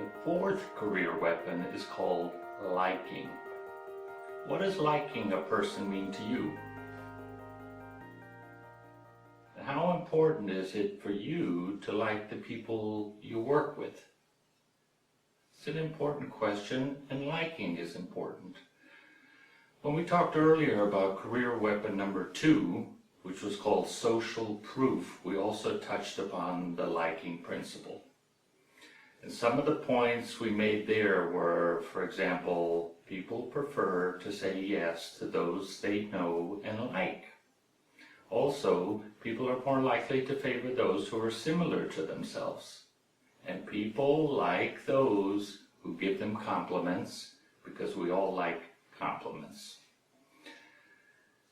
The fourth career weapon is called liking. What does liking a person mean to you? And how important is it for you to like the people you work with? It's an important question, and liking is important. When we talked earlier about career weapon number 2, which was called social proof, we also touched upon the liking principle. And some of the points we made there were, for example, people prefer to say yes to those they know and like. Also, people are more likely to favor those who are similar to themselves. And people like those who give them compliments, because we all like compliments.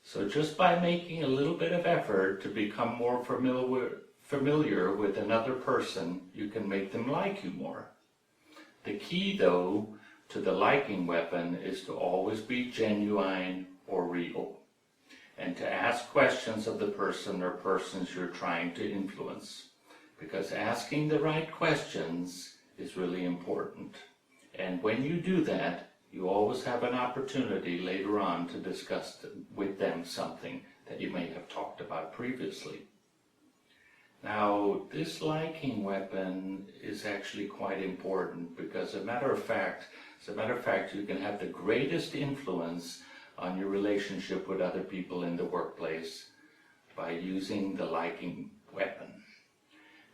So just by making a little bit of effort to become more familiar with another person, you can make them like you more. The key, though, to the liking weapon is to always be genuine or real, and to ask questions of the person or persons you're trying to influence, because asking the right questions is really important. And when you do that, you always have an opportunity later on to discuss with them something that you may have talked about previously. Now, this liking weapon is actually quite important because, as a matter of fact, you can have the greatest influence on your relationship with other people in the workplace by using the liking weapon.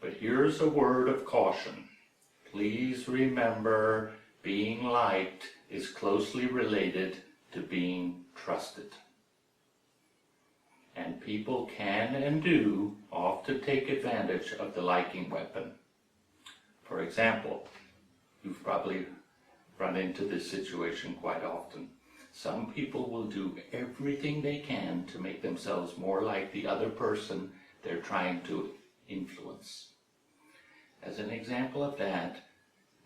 But here's a word of caution. Please remember, being liked is closely related to being trusted. And people can and do often take advantage of the liking weapon. For example, you've probably run into this situation quite often. Some people will do everything they can to make themselves more like the other person they're trying to influence. As an example of that,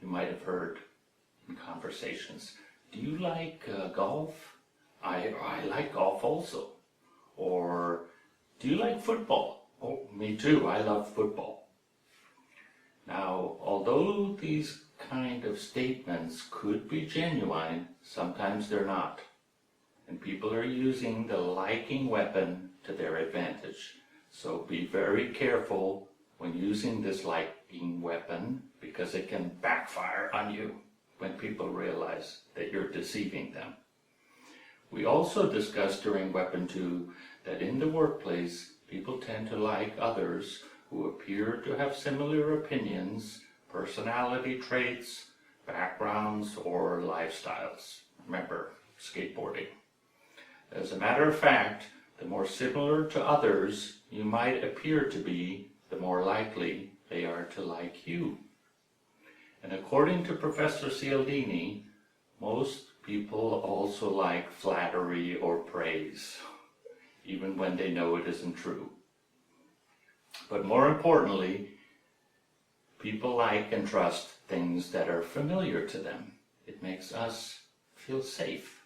you might have heard in conversations, do you like golf? I like golf also. Or, do you like football? Oh, me too, I love football. Now, although these kind of statements could be genuine, sometimes they're not. And people are using the liking weapon to their advantage. So be very careful when using this liking weapon, because it can backfire on you when people realize that you're deceiving them. We also discussed during Weapon 2 that in the workplace, people tend to like others who appear to have similar opinions, personality traits, backgrounds, or lifestyles. Remember, skateboarding. As a matter of fact, the more similar to others you might appear to be, the more likely they are to like you. And according to Professor Cialdini, most people also like flattery or praise, even when they know it isn't true. But more importantly, people like and trust things that are familiar to them. It makes us feel safe.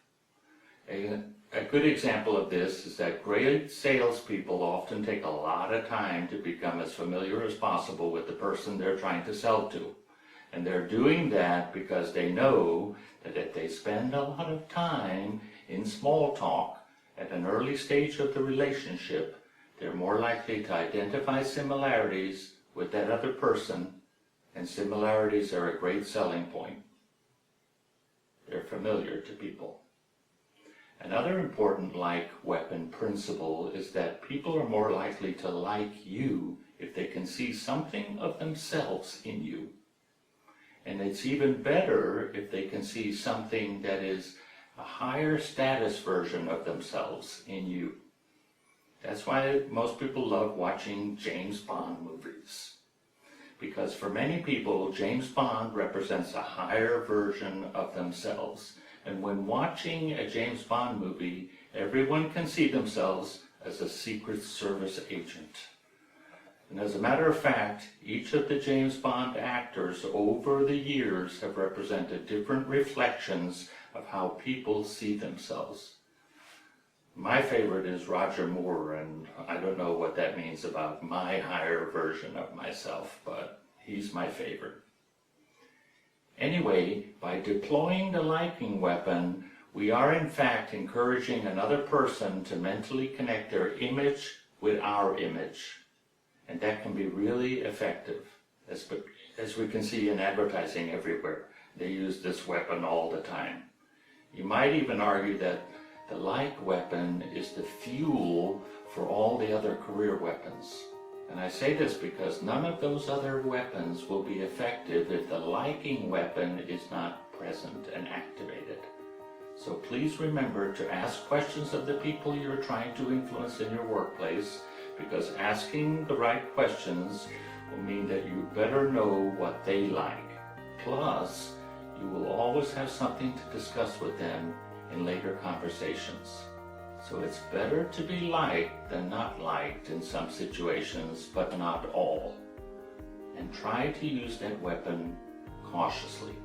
A good example of this is that great salespeople often take a lot of time to become as familiar as possible with the person they're trying to sell to. And they're doing that because they know that if they spend a lot of time in small talk at an early stage of the relationship, they're more likely to identify similarities with that other person, and similarities are a great selling point. They're familiar to people. Another important like weapon principle is that people are more likely to like you if they can see something of themselves in you. And it's even better if they can see something that is a higher status version of themselves in you. That's why most people love watching James Bond movies. Because for many people, James Bond represents a higher version of themselves. And when watching a James Bond movie, everyone can see themselves as a Secret Service agent. And as a matter of fact, each of the James Bond actors over the years have represented different reflections of how people see themselves. My favorite is Roger Moore, and I don't know what that means about my higher version of myself, but he's my favorite. Anyway, by deploying the liking weapon, we are in fact encouraging another person to mentally connect their image with our image. And that can be really effective, as we can see in advertising everywhere. They use this weapon all the time. You might even argue that the like weapon is the fuel for all the other career weapons. And I say this because none of those other weapons will be effective if the liking weapon is not present and activated. So please remember to ask questions of the people you're trying to influence in your workplace, because asking the right questions will mean that you better know what they like. Plus, you will always have something to discuss with them in later conversations. So it's better to be liked than not liked in some situations, but not all. And try to use that weapon cautiously.